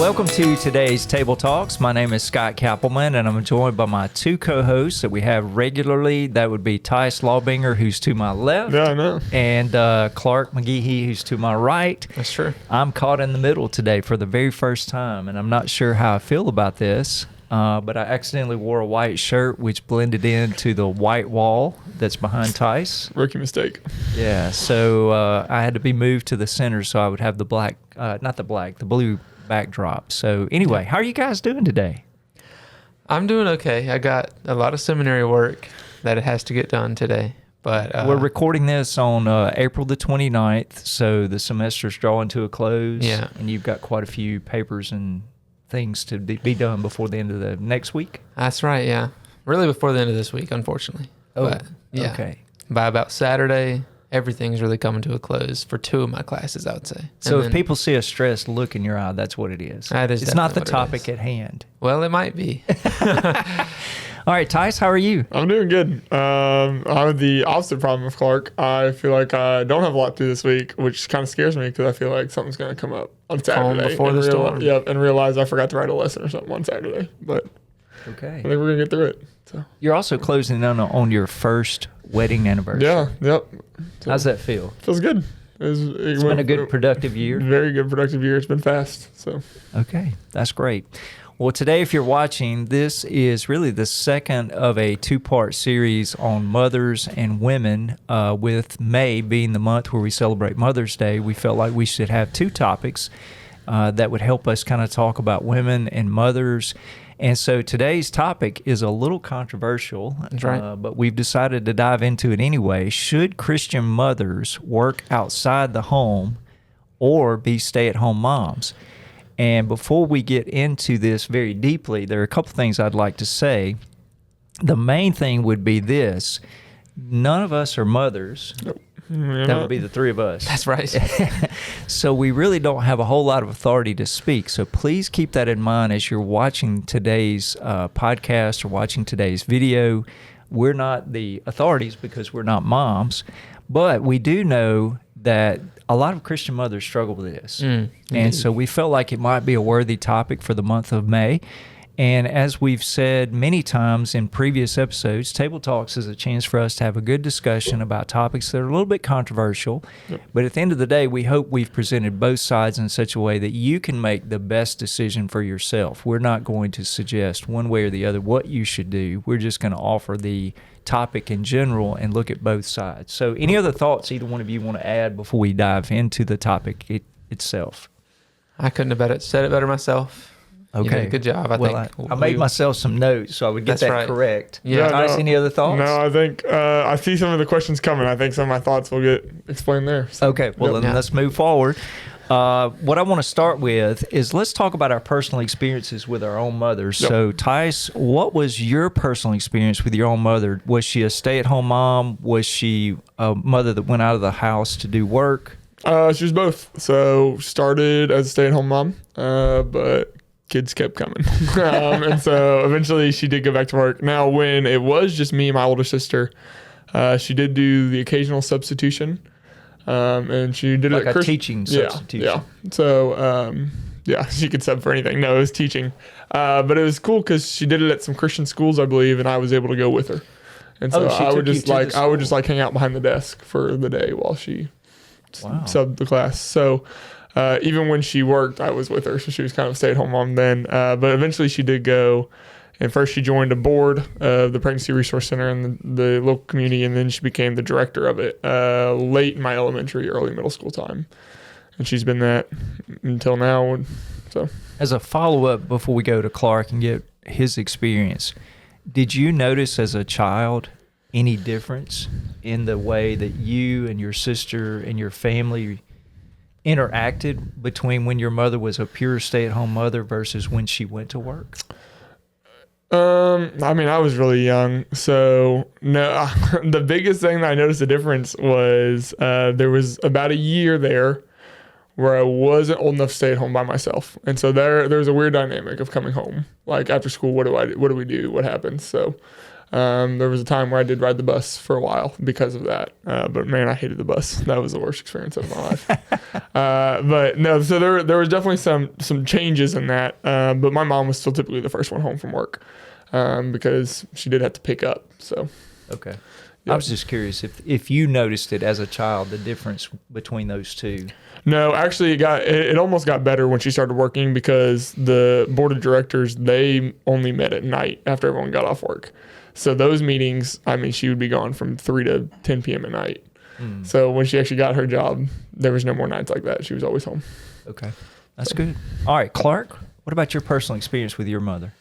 Welcome to today's Table Talks. My name is Scott Kappelman, and I'm joined by my two co-hosts that we have regularly. That would be Tyce Lawbinger, who's to my left. Yeah, I know. And Clark McGehee, who's to my right. That's true. I'm caught in the middle today for the very first time, and I'm not sure how I feel about this, but I accidentally wore a white shirt, which blended into the white wall that's behind Tyce. Rookie mistake. Yeah, so I had to be moved to the center so I would have the black, the blue backdrop. So anyway, how are you guys doing today? I'm doing okay. I got a lot of seminary work that it has to get done today. But we're recording this on April the 29th, so the semester's drawing to a close. Yeah. And you've got quite a few papers and things to be done before the end of the next week? That's right, yeah. Really before the end of this week, unfortunately. Oh, but, yeah. Okay. By about Saturday, everything's really coming to a close for two of my classes, I would say. So if people see a stressed look in your eye, that's what it is. That is It's not the definitely what it topic at hand. Well, it might be. All right, Tyce, how are you? I'm doing good. I have the opposite problem with Clark. I feel like I don't have a lot to do this week, which kind of scares me because I feel like something's going to come up on Saturday. Before the storm. Yep, and realize I forgot to write a lesson or something on Saturday. But Okay. I think we're going to get through it. So You're also closing in on your first wedding anniversary. yeah, yep. So, How's that feel? feels good. It's been a good, productive year. Very good, productive year. It's been fast. So Okay, that's great. Well, today, if you're watching, this is really the second of a two-part series on mothers and women. With May being the month where we celebrate Mother's Day, we felt like we should have two topics that would help us kind of talk about women and mothers. And so today's topic is a little controversial, That's right. But we've decided to dive into it anyway. Should Christian mothers work outside the home or be stay-at-home moms? And before we get into this very deeply, there are a couple things I'd like to say. The main thing would be this. None of us are mothers. nope. That would be the three of us. That's right. So we really don't have a whole lot of authority to speak. So please keep that in mind as you're watching today's podcast or watching today's video. We're not the authorities because we're not moms, but we do know that a lot of Christian mothers struggle with this. And so we felt like it might be a worthy topic for the month of May. And as we've said many times in previous episodes, Table Talks is a chance for us to have a good discussion about topics that are a little bit controversial. Yep. But at the end of the day, we hope we've presented both sides in such a way that you can make the best decision for yourself. We're not going to suggest one way or the other what you should do. We're just going to offer the topic in general and look at both sides. So any other thoughts either one of you want to add before we dive into the topic itself? I couldn't have said it better myself. Okay. You did a good job, I think. I made myself some notes so I would get That's that right. correct. Yeah. Tyce, any other thoughts? No, I think I see some of the questions coming. I think some of my thoughts will get explained there. So. Okay, well, Yep. then let's move forward. What I want to start with is let's talk about our personal experiences with our own mothers. Yep. So, Tyce, what was your personal experience with your own mother? Was she a stay-at-home mom? Was she a mother that went out of the house to do work? She was both. So started as a stay-at-home mom, but kids kept coming. And so eventually she did go back to work. Now, when it was just me and my older sister, she did do the occasional substitution. And she did Like it a teaching substitution. Yeah. So, yeah, she could sub for anything. No, it was teaching. But it was cool because she did it at some Christian schools, I believe, and I was able to go with her. And so she I would took you just to the I would school. just like hang out behind the desk for the day while she Wow. subbed the class. So even when she worked, I was with her. So she was kind of a stay-at-home mom then. But eventually she did go. And first she joined a board of the Pregnancy Resource Center in the local community, and then she became the director of it late in my elementary, early middle school time. And she's been that until now. So As a follow-up before we go to Clark and get his experience, did you notice as a child any difference in the way that you and your sister and your family interacted between when your mother was a pure stay-at-home mother versus when she went to work? I mean, I was really young, so no. The biggest thing that I noticed a difference was there was about a year there where I wasn't old enough to stay at home by myself, and so there was a weird dynamic of coming home, like after school. What do we do? What happens? So There was a time where I did ride the bus for a while because of that. But man, I hated the bus. That was the worst experience of my life. But no, so there was definitely some changes in that. But my mom was still typically the first one home from work because she did have to pick up. So Okay. Yep. I was just curious if you noticed it as a child, the difference between those two. No, actually, it almost got better when she started working because the board of directors, they only met at night after everyone got off work. So those meetings, I mean, she would be gone from 3 to 10 p.m. at night. So when she actually got her job, there was no more nights like that. She was always home. Okay. That's good. All right, Clark, what about your personal experience with your mother?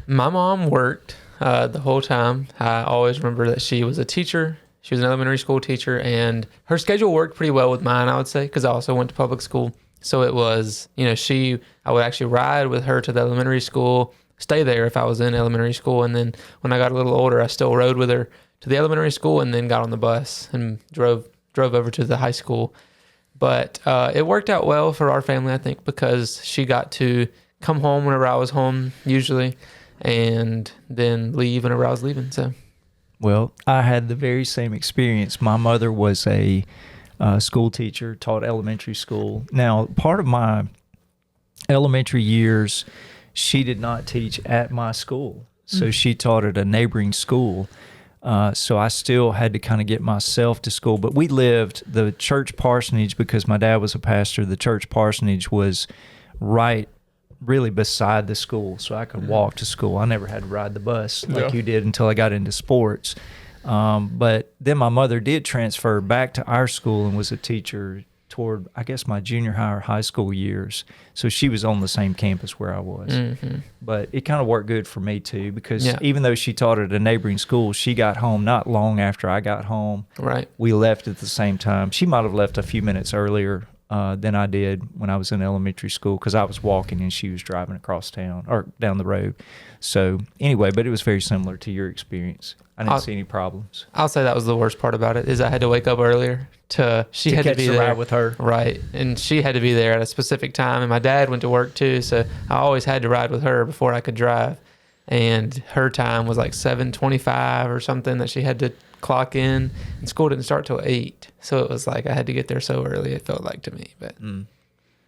My mom worked the whole time. I always remember that she was a teacher. She was an elementary school teacher, and her schedule worked pretty well with mine, I would say, because I also went to public school. So it was, I would actually ride with her to the elementary school, stay there if I was in elementary school, and then when I got a little older, I still rode with her to the elementary school and then got on the bus and drove over to the high school. But it worked out well for our family, I think, because she got to come home whenever I was home, usually, and then leave whenever I was leaving. So, well, I had the very same experience. My mother was a school teacher, taught elementary school. Now, part of my elementary years, she did not teach at my school. So she taught at a neighboring school. So I still had to kind of get myself to school. But we lived, the church parsonage, because my dad was a pastor, the church parsonage was right really beside the school, so I could walk to school. I never had to ride the bus like you did until I got into sports. But then my mother did transfer back to our school and was a teacher toward, I guess, my junior high or high school years. So she was on the same campus where I was. But it kind of worked good for me too, because even though she taught at a neighboring school, she got home not long after I got home. right. We left at the same time. She might have left a few minutes earlier than I did when I was in elementary school, because I was walking and she was driving across town or down the road. So anyway, but it was very similar to your experience. I didn't see any problems. I'll say that was the worst part about it, is I had to wake up earlier she had to catch be the there ride with her. Right. And she had to be there at a specific time, and my dad went to work too, so I always had to ride with her before I could drive. And her time was like 7:25 or something that she had to clock in, and school didn't start till 8. So it was like I had to get there so early, it felt like to me. But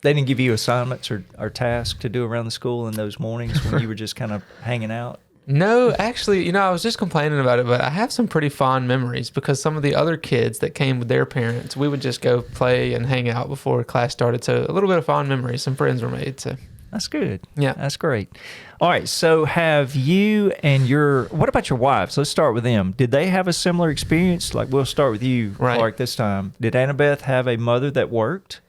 They didn't give you assignments or tasks to do around the school in those mornings when you were just kind of hanging out? no, actually, I was just complaining about it, but I have some pretty fond memories, because some of the other kids that came with their parents, we would just go play and hang out before class started. So a little bit of fond memories. Some friends were made. So That's good. Yeah. That's great. All right. So have you and what about your wives? Let's start with them. Did they have a similar experience? Like, we'll start with you, Right. Clark, this time. Did Annabeth have a mother that worked?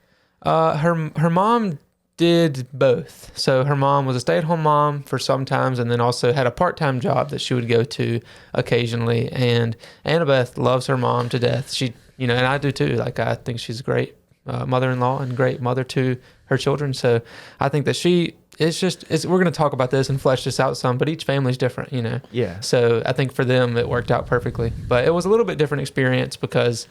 her mom did both. So her mom was a stay-at-home mom for some times, and then also had a part-time job that she would go to occasionally. And Annabeth loves her mom to death. She, and I do too. Like, I think she's a great mother-in-law and great mother to her children. So I think that we're going to talk about this and flesh this out some, but each family's different, Yeah. So I think for them it worked out perfectly. But it was a little bit different experience because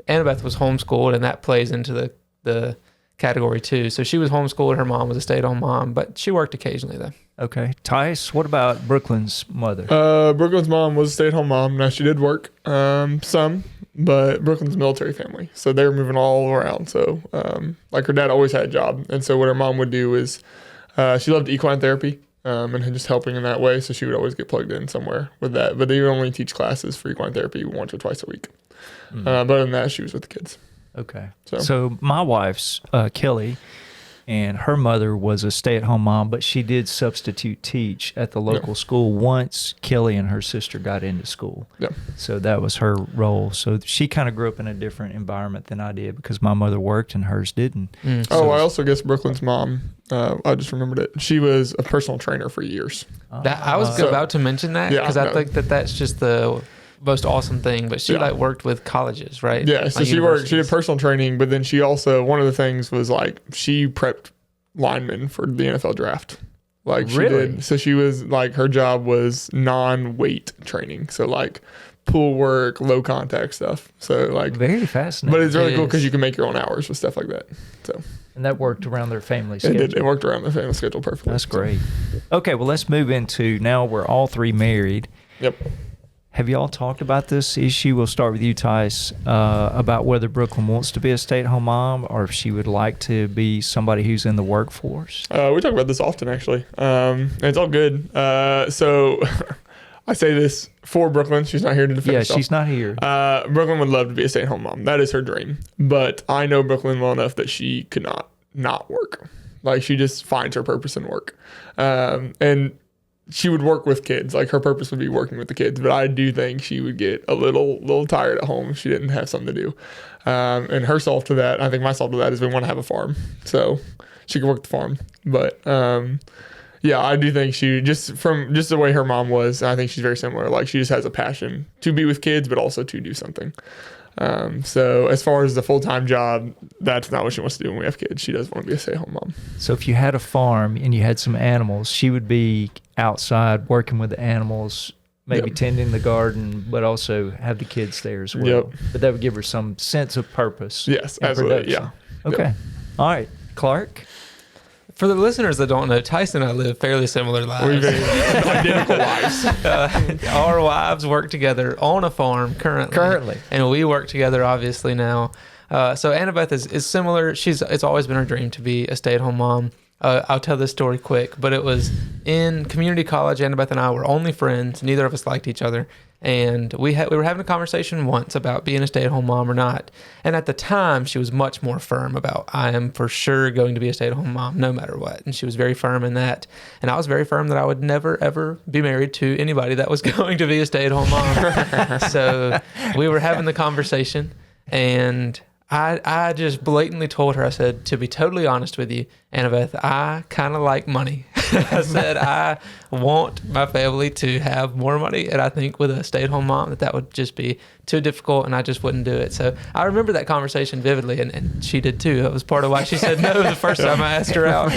Annabeth was homeschooled, and that plays into the category too. So she was homeschooled. Her mom was a stay-at-home mom, but she worked occasionally though. Okay. Tyce, what about Brooklyn's mother? Brooklyn's mom was a stay-at-home mom. Now, she did work some, but Brooklyn's military family, so they were moving all around. So like, her dad always had a job, and so what her mom would do is she loved equine therapy and just helping in that way, so she would always get plugged in somewhere with that. But they would only teach classes for equine therapy once or twice a week. But other than that, she was with the kids. Okay. So my wife's Kelly, and her mother was a stay-at-home mom, but she did substitute teach at the local school once Kelly and her sister got into school. Yeah. So that was her role. So she kind of grew up in a different environment than I did, because my mother worked and hers didn't. I also guess Brooklyn's mom, I just remembered it. She was a personal trainer for years. I was about to mention that, because I think that's just the most awesome thing. But she worked with colleges, right? Yeah, so she did personal training, but then she also, one of the things was like, she prepped linemen for the NFL draft. Like, she did. So she was like, her job was non-weight training. So like pool work, low contact stuff. So like, very fascinating. but it's really cool because you can make your own hours with stuff like that. So. And that worked around their family schedule. It worked around their family schedule perfectly. That's great. Okay, well, let's move into, now we're all three married. Yep. Have y'all talked about this issue? We'll start with you, Tyce, about whether Brooklyn wants to be a stay-at-home mom or if she would like to be somebody who's in the workforce. We talk about this often, actually. And it's all good. So I say this for Brooklyn. She's not here to defend herself. Yeah, she's not here. Brooklyn would love to be a stay-at-home mom. That is her dream. But I know Brooklyn well enough that she could not work. Like, she just finds her purpose in work. And she would work with kids. Like, her purpose would be working with the kids. But I do think she would get a little tired at home if she didn't have something to do. And her solve to that, I think my solve to that is we want to have a farm. So she can work the farm. But yeah, I do think she, just the way her mom was, I think she's very similar. Like, she just has a passion to be with kids, but also to do something. So as far as the full-time job, that's not what she wants to do when we have kids. She does want to be a stay-at-home mom. So if you had a farm and you had some animals, she would be outside working with the animals, maybe tending the garden, but also have the kids there as well. Yep. But that would give her some sense of purpose. Yes, and absolutely. production. Yeah. Okay. Yep. All right. Clark? For the listeners that don't know, Tyce and I live fairly similar lives. We've identical lives. Our wives work together on a farm currently. And we work together, obviously, now. So Annabeth is similar. It's always been her dream to be a stay-at-home mom. I'll tell this story quick, but it was in community college. Annabeth and I were only friends. Neither of us liked each other. And we were having a conversation once about being a stay-at-home mom or not. And at the time, she was much more firm about, I am for sure going to be a stay-at-home mom, no matter what. And she was very firm in that. And I was very firm that I would never, ever be married to anybody that was going to be a stay-at-home mom. So we were having the conversation, and I just blatantly told her, I said, to be totally honest with you, Annabeth, I kind of like money. I said, I want my family to have more money. And I think with a stay-at-home mom, that would just be too difficult, and I just wouldn't do it. So I remember that conversation vividly, and she did too. That was part of why she said no the first time I asked her out.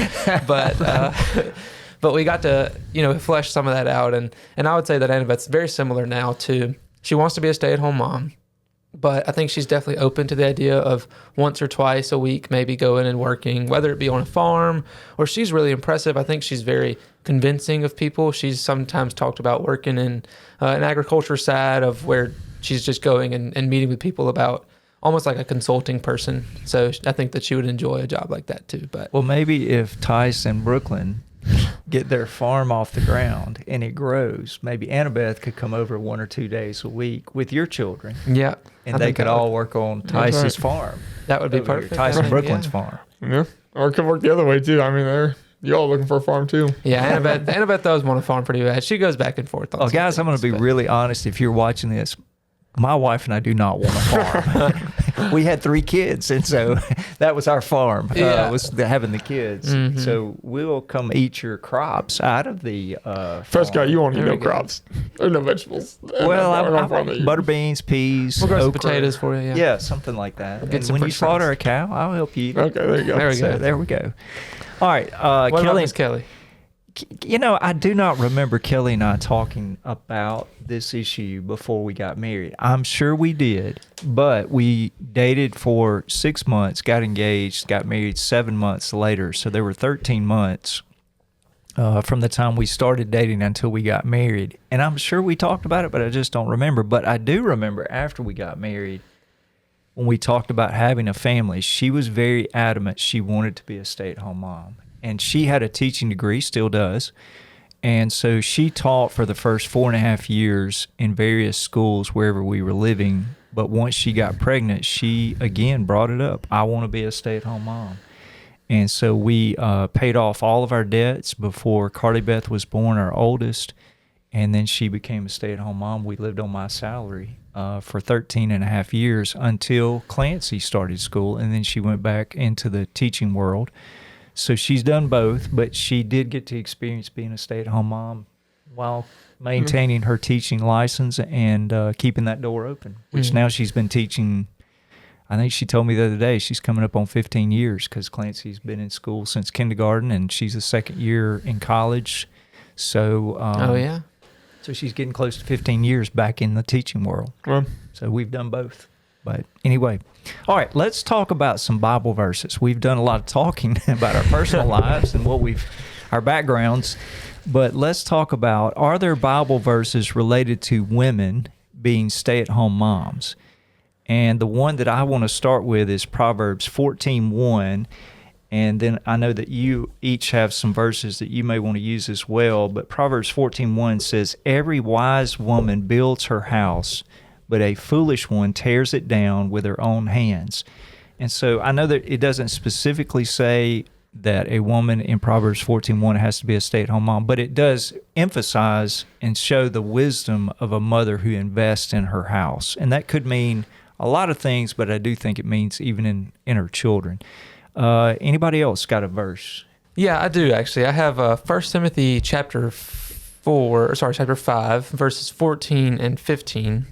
But we got to, flesh some of that out. And I would say that Annabeth's very similar now to, she wants to be a stay-at-home mom. But I think she's definitely open to the idea of once or twice a week maybe going and working, whether it be on a farm or she's really impressive. I think she's very convincing of people. She's sometimes talked about working in an agriculture side of where she's just going and meeting with people about almost like a consulting person. So I think that she would enjoy a job like that too. But well, maybe if Tyce and Brooklyn get their farm off the ground and it grows, maybe Annabeth could come over 1 or 2 days a week with your children. Yeah. And they could all work on Tyce's farm. That would be perfect. Tyce and Brooklyn's farm. Yeah. Or it could work the other way too. I mean, y'all looking for a farm too. Yeah, Annabeth does want a farm pretty bad. She goes back and forth. Oh, guys, I'm going to be really honest. If you're watching this, my wife and I do not want a farm. We had 3 kids, and so that was our farm. Was having the kids. Mm-hmm. So we'll come eat your crops out of the First guy, you won't eat no crops. There's no vegetables. Well, I butter beans, peas, we'll grow some okra, potatoes for you. Yeah, something like that. We'll and when you slaughter a cow, I'll help you eat it. Okay, there you go. There we go. There we go. All right, what about Miss Kelly? I do not remember Kelly and I talking about this issue before we got married. I'm sure we did, but we dated for 6 months, got engaged, got married 7 months later. So there were 13 months from the time we started dating until we got married. And I'm sure we talked about it, but I just don't remember. But I do remember after we got married, when we talked about having a family, she was very adamant she wanted to be a stay-at-home mom. And she had a teaching degree, still does. And so she taught for the first 4.5 years in various schools wherever we were living. But once she got pregnant, she again brought it up. I want to be a stay-at-home mom. And so we paid off all of our debts before Carly Beth was born, our oldest. And then she became a stay-at-home mom. We lived on my salary for 13.5 years until Clancy started school. And then she went back into the teaching world. So she's done both, but she did get to experience being a stay-at-home mom while maintaining her teaching license and keeping that door open, which now she's been teaching. I think she told me the other day she's coming up on 15 years because Clancy's been in school since kindergarten, and she's a second year in college. So, so she's getting close to 15 years back in the teaching world. Well, so we've done both. But anyway, all right, let's talk about some Bible verses. We've done a lot of talking about our personal lives and what we've our backgrounds. But let's talk about, are there Bible verses related to women being stay-at-home moms? And the one that I want to start with is Proverbs 14:1. And then I know that you each have some verses that you may want to use as well. But Proverbs 14:1 says, "Every wise woman builds her house, but a foolish one tears it down with her own hands." And so I know that it doesn't specifically say that a woman in Proverbs 14:1 has to be a stay-at-home mom, but it does emphasize and show the wisdom of a mother who invests in her house. And that could mean a lot of things, but I do think it means even in her children. Anybody else got a verse? Yeah, I do actually. I have 1 Timothy chapter 5, verses 14 and 15.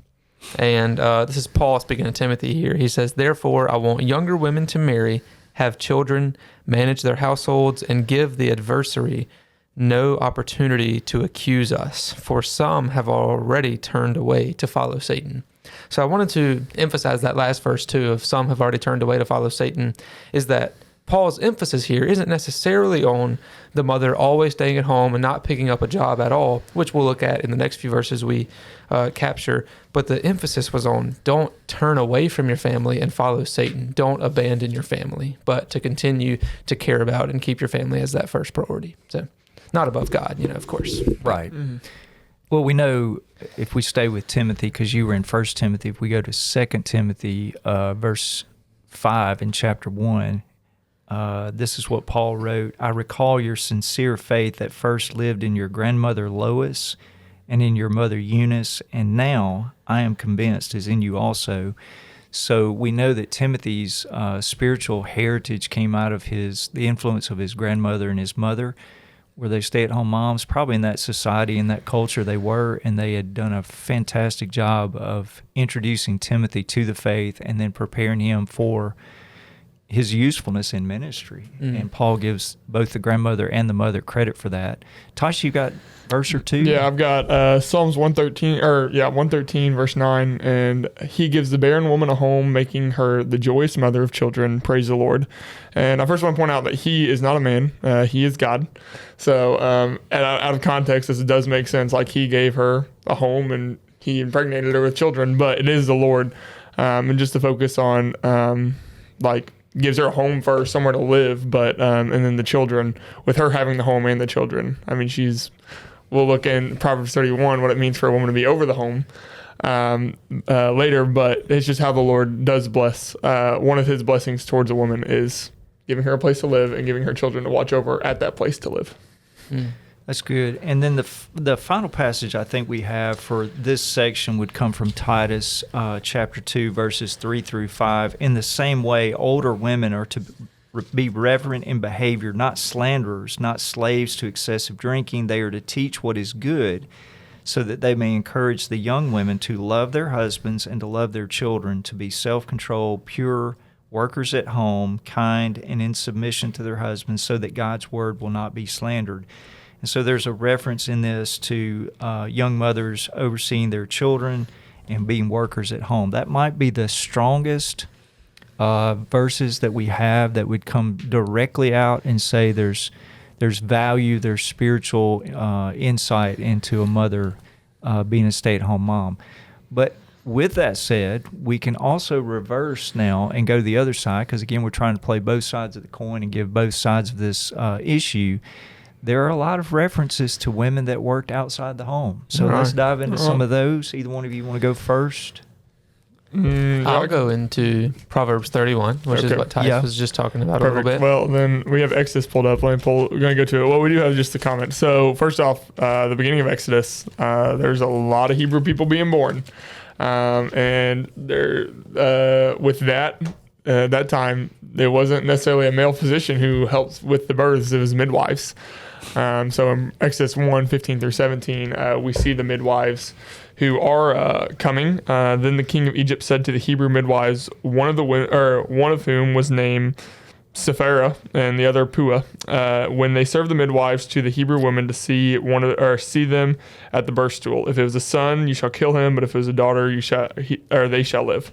And this is Paul speaking to Timothy here. He says, "Therefore, I want younger women to marry, have children, manage their households, and give the adversary no opportunity to accuse us, for some have already turned away to follow Satan." So I wanted to emphasize that last verse too, of some have already turned away to follow Satan, is that Paul's emphasis here isn't necessarily on the mother always staying at home and not picking up a job at all, which we'll look at in the next few verses we capture. But the emphasis was on don't turn away from your family and follow Satan. Don't abandon your family, but to continue to care about and keep your family as that first priority. So not above God, of course. Right. Mm-hmm. Well, we know if we stay with Timothy, because you were in 1 Timothy, if we go to 2 Timothy, verse 5 in chapter 1, this is what Paul wrote. "I recall your sincere faith that first lived in your grandmother Lois and in your mother Eunice, and now I am convinced is in you also." So we know that Timothy's spiritual heritage came out of the influence of his grandmother and his mother. Were they stay-at-home moms? Probably in that society, in that culture they were, and they had done a fantastic job of introducing Timothy to the faith and then preparing him for his usefulness in ministry. And Paul gives both the grandmother and the mother credit for that. Tyce, you got verse or two? Yeah, I've got Psalms 113, verse 9, and "He gives the barren woman a home, making her the joyous mother of children. Praise the Lord." And I first want to point out that he is not a man. He is God. So out of context, this does make sense. Like, he gave her a home and he impregnated her with children, but it is the Lord. And just to focus on, gives her a home first, somewhere to live, but and then the children, with her having the home and the children. I mean, we'll look in Proverbs 31 what it means for a woman to be over the home later, but it's just how the Lord does bless. One of his blessings towards a woman is giving her a place to live and giving her children to watch over at that place to live. That's good. And then the final passage I think we have for this section would come from Titus chapter 2, verses 3 through 5. "In the same way, older women are to be reverent in behavior, not slanderers, not slaves to excessive drinking. They are to teach what is good, so that they may encourage the young women to love their husbands and to love their children, to be self-controlled, pure, workers at home, kind, and in submission to their husbands, so that God's word will not be slandered." And so there's a reference in this to young mothers overseeing their children and being workers at home. That might be the strongest verses that we have that would come directly out and say there's value, there's spiritual insight into a mother being a stay-at-home mom. But with that said, we can also reverse now and go to the other side, because again, we're trying to play both sides of the coin and give both sides of this issue. There are a lot of references to women that worked outside the home. So let's dive into some of those. Either one of you want to go first? I'll go into Proverbs 31, which is what Tyce was just talking about a little bit. Well, then we have Exodus pulled up. We're going to go to it. Well, we do have just a comment. So first off, the beginning of Exodus, there's a lot of Hebrew people being born. And there, with that time, there wasn't necessarily a male physician who helped with the births. It was midwives. So in Exodus 1:15 through 17, we see the midwives who are coming. Then the king of Egypt said to the Hebrew midwives, one of whom was named Sephara and the other Pua, when they served the midwives to the Hebrew women to see them at the birth stool. If it was a son, you shall kill him, but if it was a daughter, they shall live.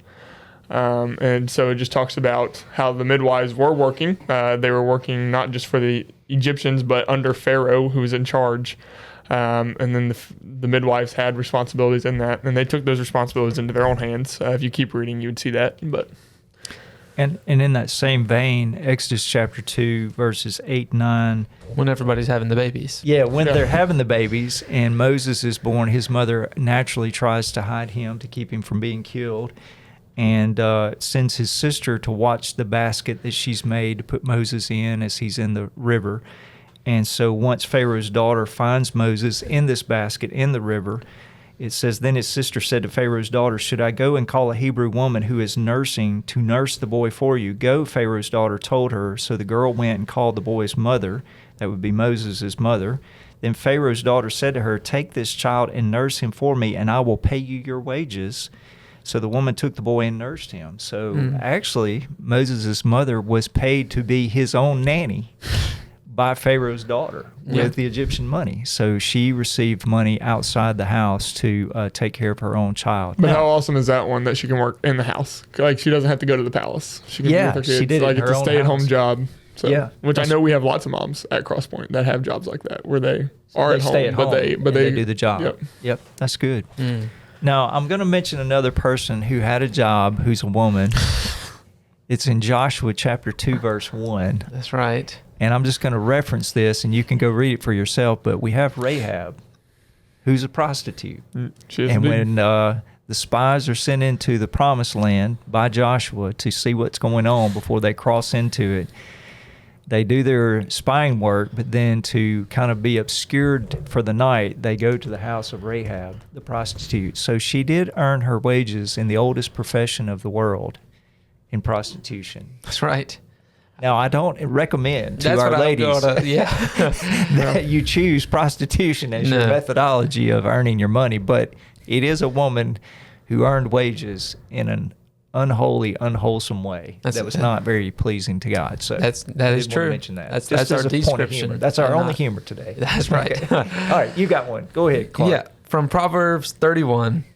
And so it just talks about how the midwives were working. They were working not just for the Egyptians, but under Pharaoh, who was in charge. And then the midwives had responsibilities in that, and they took those responsibilities into their own hands. If you keep reading, you would see that. But And in that same vein, Exodus chapter 2, verses 8 and 9. When everybody's having the babies. Yeah, when they're having the babies and Moses is born, his mother naturally tries to hide him to keep him from being killed, and sends his sister to watch the basket that she's made to put Moses in as he's in the river. And so once Pharaoh's daughter finds Moses in this basket in the river, it says, then his sister said to Pharaoh's daughter, should I go and call a Hebrew woman who is nursing to nurse the boy for you? Go, Pharaoh's daughter told her. So the girl went and called the boy's mother. That would be Moses' mother. Then Pharaoh's daughter said to her, take this child and nurse him for me, and I will pay you your wages. So the woman took the boy and nursed him. So actually, Moses' mother was paid to be his own nanny by Pharaoh's daughter with the Egyptian money. So she received money outside the house to take care of her own child. But how awesome is that one that she can work in the house? Like, she doesn't have to go to the palace. She can be with her kids. she did it like in it's her a own stay-at-home house. job. So, which I That's- know we have lots of moms at Cross Point that have jobs like that, where they are They at stay home, at but home they and do the job. Yep. That's good. Now, I'm going to mention another person who had a job who's a woman. It's in Joshua chapter 2, verse 1. That's right. And I'm just going to reference this, and you can go read it for yourself. But we have Rahab, who's a prostitute. She is And indeed. when the spies are sent into the promised land by Joshua to see what's going on before they cross into it, they do their spying work, but then to kind of be obscured for the night, they go to the house of Rahab, the prostitute. So she did earn her wages in the oldest profession of the world, in prostitution. That's right. Now, I don't recommend to That's our what ladies yeah. that you choose prostitution as your No. methodology of earning your money, but it is a woman who earned wages in an unholy, unwholesome way that was not very pleasing to God. So that is I did want to true. mention that. That's Just our as a point of description. humor. That's our And only not- humor today. That's right. Okay. All right, you got one. Go ahead, Clark. Yeah, from Proverbs 31,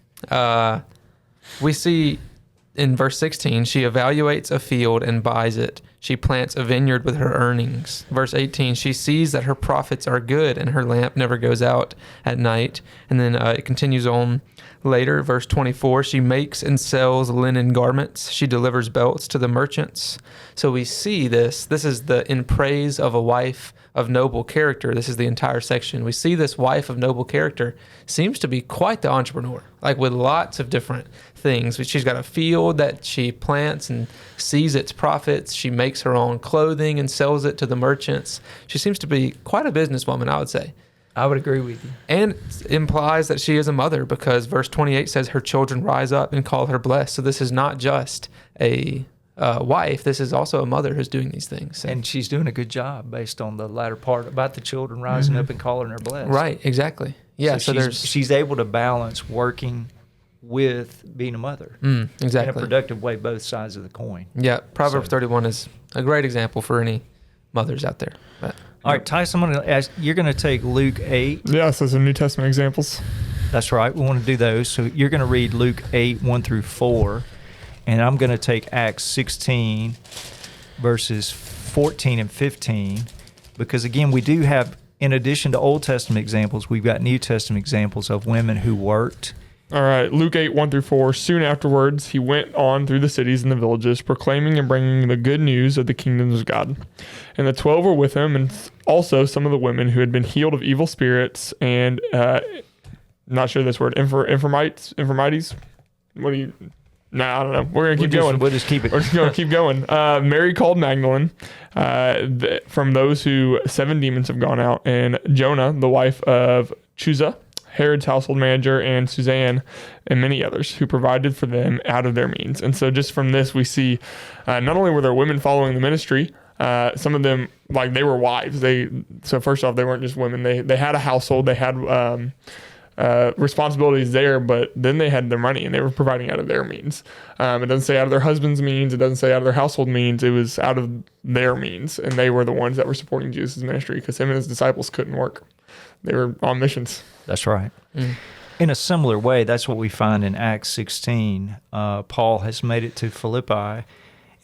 we see in verse 16, she evaluates a field and buys it. She plants a vineyard with her earnings. Verse 18, she sees that her profits are good and her lamp never goes out at night. And then it continues on later. Verse 24, she makes and sells linen garments. She delivers belts to the merchants. So we see this. This is the in praise of a wife of noble character. This is the entire section. We see this wife of noble character seems to be quite the entrepreneur, like with lots of different things. She's got a field that she plants and sees its profits. She makes her own clothing and sells it to the merchants. She seems to be quite a businesswoman, I would say. I would agree with you. And implies that she is a mother because verse 28 says her children rise up and call her blessed. So this is not just a wife. This is also a mother who's doing these things. And she's doing a good job based on the latter part about the children rising up and calling her blessed. Right, exactly. Yeah, so she's able to balance working with being a mother exactly. in a productive way, both sides of the coin. Yeah, Proverbs So- 31 is a great example for any mothers out there. But All right, Tyce, I'm going to ask, you're going to take Luke 8. Yeah, so some New Testament examples. That's right. We want to do those. So you're going to read Luke 8, 1 through 4, and I'm going to take Acts 16, verses 14 and 15, because, again, we do have, in addition to Old Testament examples, we've got New Testament examples of women who worked. All right, Luke 8, 1 through 4. Soon afterwards, he went on through the cities and the villages, proclaiming and bringing the good news of the kingdoms of God. And the 12 were with him, and also some of the women who had been healed of evil spirits and, not sure this word, infirmities? What do you... Nah, I don't know. We're going to keep going. We'll just keep it. We're just going to keep going. Mary called Magdalene, from those who 7 demons have gone out, and Jonah, the wife of Chuza, Herod's household manager, and Suzanne, and many others who provided for them out of their means. And so just from this, we see not only were there women following the ministry, some of them, like, they were wives. So first off, they weren't just women. They had a household. They had responsibilities there, but then they had their money and they were providing out of their means. It doesn't say out of their husband's means. It doesn't say out of their household means. It was out of their means. And they were the ones that were supporting Jesus' ministry because him and his disciples couldn't work. They were on missions. That's right. In a similar way, that's what we find in Acts 16. Paul has made it to Philippi,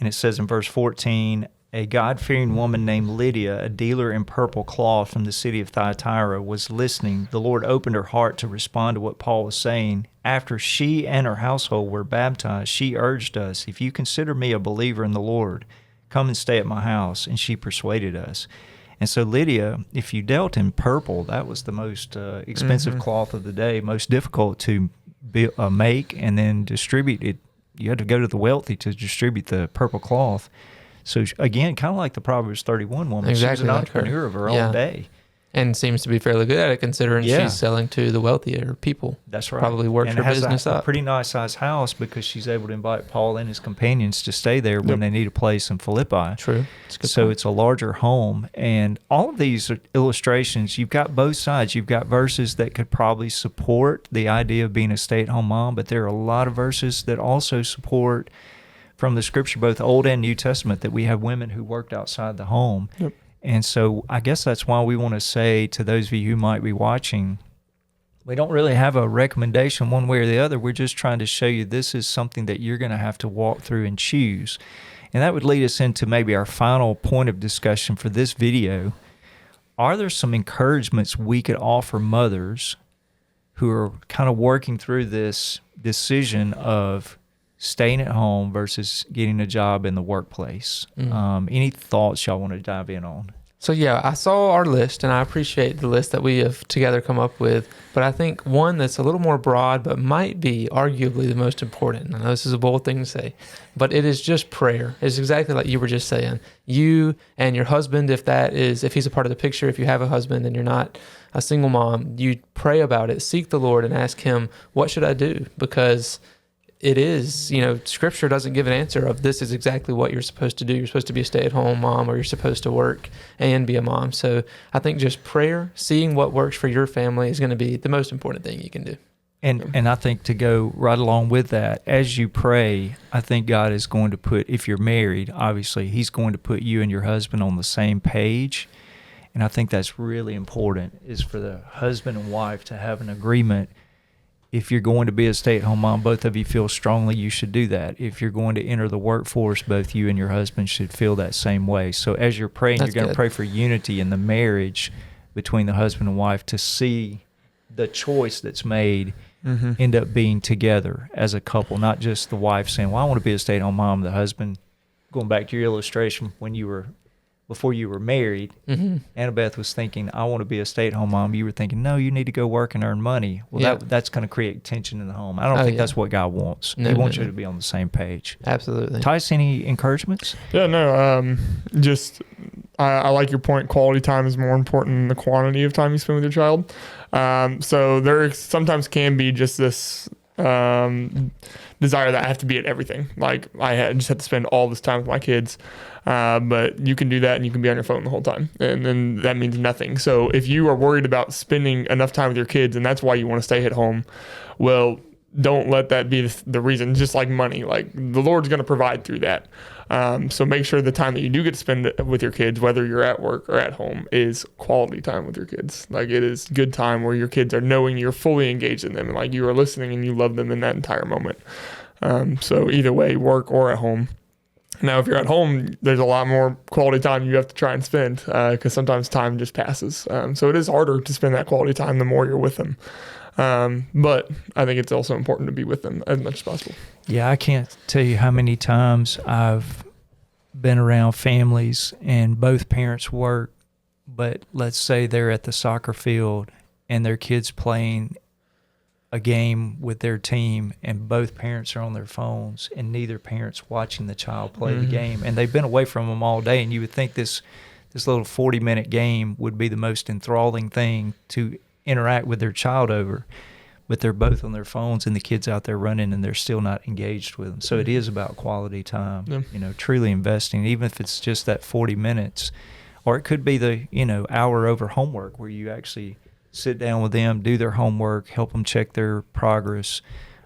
and it says in verse 14, a God-fearing woman named Lydia, a dealer in purple cloth from the city of Thyatira, was listening. The Lord opened her heart to respond to what Paul was saying. After she and her household were baptized, she urged us, if you consider me a believer in the Lord, come and stay at my house, and she persuaded us. And so Lydia, if you dealt in purple, that was the most expensive cloth of the day, most difficult to make and then distribute it. You had to go to the wealthy to distribute the purple cloth. So again, kind of like the Proverbs 31 woman, Exactly she was an like entrepreneur her. of her Yeah. own day. And seems to be fairly good at it, considering she's selling to the wealthier people. That's right. Probably worked and her has business a up. pretty nice sized house because she's able to invite Paul and his companions to stay there when they need a place in Philippi. True. That's a good So point. it's a larger home. And all of these illustrations, you've got both sides. You've got verses that could probably support the idea of being a stay-at-home mom, but there are a lot of verses that also support from the Scripture, both Old and New Testament, that we have women who worked outside the home. Yep. And so I guess that's why we want to say to those of you who might be watching, we don't really have a recommendation one way or the other. We're just trying to show you this is something that you're going to have to walk through and choose. And that would lead us into maybe our final point of discussion for this video. Are there some encouragements we could offer mothers who are kind of working through this decision of staying at home versus getting a job in the workplace? Any thoughts y'all want to dive in on? So yeah, I saw our list, and I appreciate the list that we have together come up with. But I think one that's a little more broad, but might be arguably the most important. I know this is a bold thing to say, but it is just prayer. It's exactly like you were just saying. You and your husband, if he's a part of the picture, if you have a husband and you're not a single mom, you pray about it, seek the Lord, and ask Him, what should I do? Because it is, Scripture doesn't give an answer of this is exactly what you're supposed to do. You're supposed to be a stay-at-home mom, or you're supposed to work and be a mom. So I think just prayer, seeing what works for your family is going to be the most important thing you can do. And I think to go right along with that, as you pray, I think God is going to put, if you're married, obviously, He's going to put you and your husband on the same page. And I think that's really important, is for the husband and wife to have an agreement. If you're going to be a stay-at-home mom, both of you feel strongly you should do that. If you're going to enter the workforce, both you and your husband should feel that same way. So as you're praying, That's you're going to good. pray for unity in the marriage between the husband and wife to see the choice that's made end up being together as a couple, not just the wife saying, well, I want to be a stay-at-home mom. The husband, going back to your illustration, before you were married, Annabeth was thinking, I want to be a stay-at-home mom. You were thinking, no, you need to go work and earn money. Well, that's going to create tension in the home. I don't think that's what God wants. He wants you to be on the same page. Absolutely. Tyce, any encouragements? Yeah, no, I like your point. Quality time is more important than the quantity of time you spend with your child. So there sometimes can be just this desire that I have to be at everything. Like just have to spend all this time with my kids. But you can do that and you can be on your phone the whole time. And then that means nothing. So if you are worried about spending enough time with your kids and that's why you want to stay at home, well, don't let that be the reason. Just like money, like the Lord's going to provide through that. So make sure the time that you do get to spend with your kids, whether you're at work or at home, is quality time with your kids. Like it is good time where your kids are knowing you're fully engaged in them and like you are listening and you love them in that entire moment. So either way, work or at home. Now, if you're at home, there's a lot more quality time you have to try and spend because sometimes time just passes. So it is harder to spend that quality time the more you're with them. But I think it's also important to be with them as much as possible. Yeah, I can't tell you how many times I've been around families and both parents work, but let's say they're at the soccer field and their kid's playing a game with their team and both parents are on their phones and neither parent's watching the child play the game, and they've been away from them all day, and you would think this little 40-minute game would be the most enthralling thing to interact with their child over, but they're both on their phones and the kid's out there running and they're still not engaged with them. So it is about quality time, truly investing, even if it's just that 40 minutes, or it could be the hour over homework where you actually sit down with them, do their homework, help them check their progress.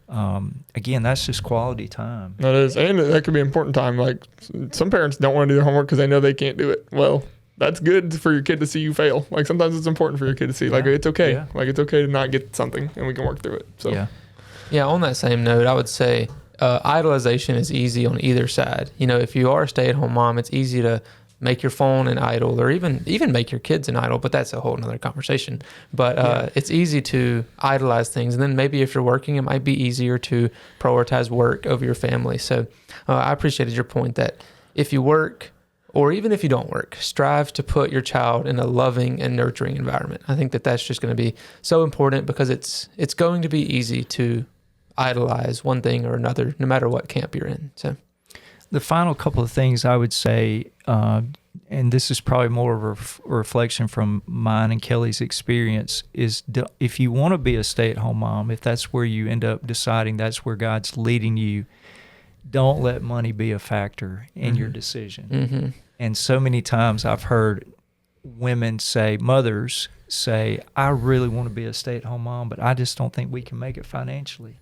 Again, that's just quality time. That is, and that could be important time. Like some parents don't want to do their homework because they know they can't do it. Well, that's good for your kid to see you fail. Like sometimes it's important for your kid to see like it's okay. Yeah. Like it's okay to not get something and we can work through it. So Yeah, on that same note, I would say idolization is easy on either side. You know, if you are a stay-at-home mom, it's easy to make your phone an idol, or even make your kids an idol, but that's a whole nother conversation. But it's easy to idolize things. And then maybe if you're working, it might be easier to prioritize work over your family. So I appreciated your point that if you work, or even if you don't work, strive to put your child in a loving and nurturing environment. I think that that's just going to be so important, because it's going to be easy to idolize one thing or another, no matter what camp you're in. So the final couple of things I would say, and this is probably more of a reflection from mine and Kelly's experience, is if you want to be a stay-at-home mom, if that's where you end up deciding that's where God's leading you, don't let money be a factor in your decision. Mm-hmm. And so many times I've heard women say, mothers say, I really want to be a stay-at-home mom, but I just don't think we can make it financially.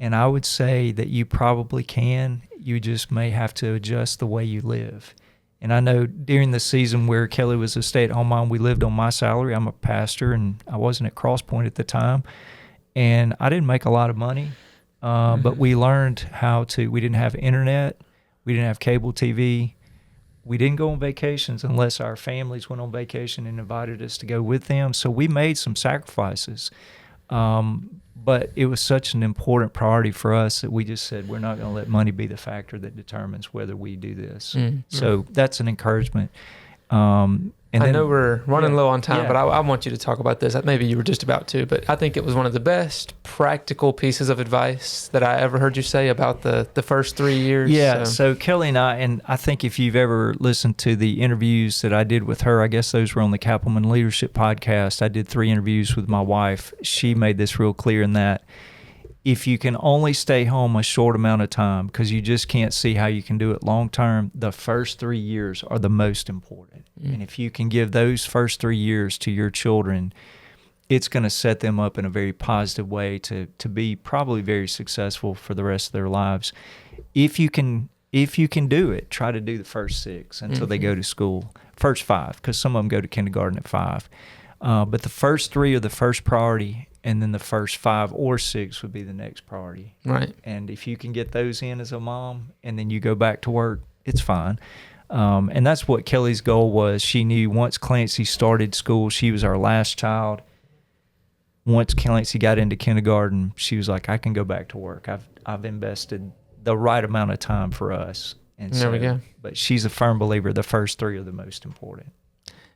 And I would say that you probably can. You just may have to adjust the way you live. And I know during the season where Kelly was a stay-at-home mom, we lived on my salary. I'm a pastor, and I wasn't at Cross Point at the time. And I didn't make a lot of money, but we learned how to. We didn't have internet. We didn't have cable TV. We didn't go on vacations unless our families went on vacation and invited us to go with them. So we made some sacrifices. But it was such an important priority for us that we just said, we're not going to let money be the factor that determines whether we do this. So that's an encouragement. And I know we're running low on time, Yeah. but I want you to talk about this. Maybe you were just about to, but I think it was one of the best practical pieces of advice that I ever heard you say about the first 3 years. Yeah, so Kelly and I think if you've ever listened to the interviews that I did with her, I guess those were on the Kappelman Leadership Podcast. I did 3 interviews with my wife. She made this real clear in that if you can only stay home a short amount of time, because you just can't see how you can do it long term, the first 3 years are the most important. And if you can give those first 3 years to your children, it's going to set them up in a very positive way to be probably very successful for the rest of their lives. If you can do it, try to do the first 6 until they go to school. First 5, because some of them go to kindergarten at 5. But the first 3 are the first priority, and then the first 5 or 6 would be the next priority. Right. And if you can get those in as a mom, and then you go back to work, it's fine. And that's what Kelly's goal was. She knew once Clancy started school, she was our last child. Once Clancy got into kindergarten, she was like, I can go back to work. I've invested the right amount of time for us. And There we go. But she's a firm believer the first 3 are the most important.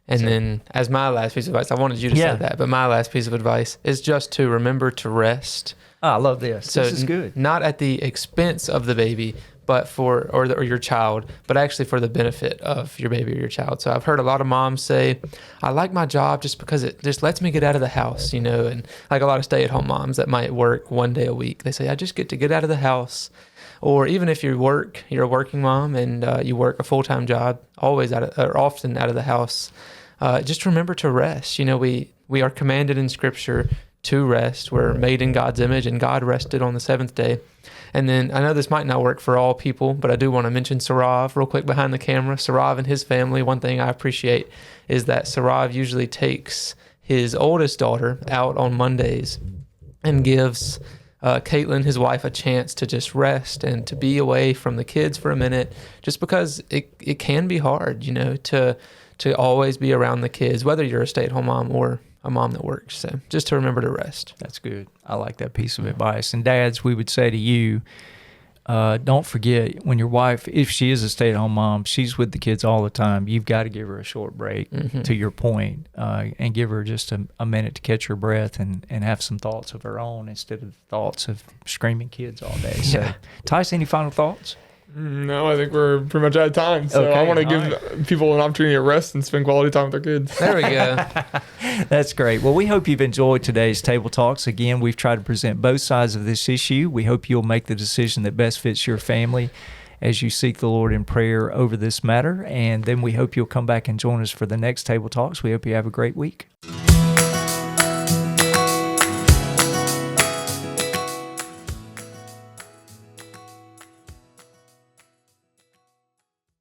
And then as my last piece of advice, I wanted you to say that, but my last piece of advice is just to remember to rest. I love this. So this is good. Not at the expense of the baby, but or your child, but actually for the benefit of your baby or your child. So I've heard a lot of moms say, I like my job just because it just lets me get out of the house, and like a lot of stay-at-home moms that might work 1 day a week. They say, I just get to get out of the house. Or even if you're a working mom and you work a full-time job, often out of the house, just remember to rest. We are commanded in Scripture to rest. We're made in God's image, and God rested on the 7th day. And then I know this might not work for all people, but I do want to mention Sarav real quick behind the camera. Sarav and his family, one thing I appreciate is that Sarav usually takes his oldest daughter out on Mondays and gives Caitlin, his wife, a chance to just rest and to be away from the kids for a minute, just because it can be hard, to always be around the kids, whether you're a stay-at-home mom or a mom that works. So just to remember to rest. That's good. I like that piece of advice. And dads, we would say to you, don't forget when your wife, if she is a stay-at-home mom, she's with the kids all the time. You've got to give her a short break, to your point, and give her just a minute to catch her breath and have some thoughts of her own instead of thoughts of screaming kids all day. So, Tyce, any final thoughts? No, I think we're pretty much out of time. So Okay, I want to give people an opportunity to rest and spend quality time with their kids. There we go. That's great. Well, we hope you've enjoyed today's Table Talks. Again, we've tried to present both sides of this issue. We hope you'll make the decision that best fits your family as you seek the Lord in prayer over this matter. And then we hope you'll come back and join us for the next Table Talks. We hope you have a great week.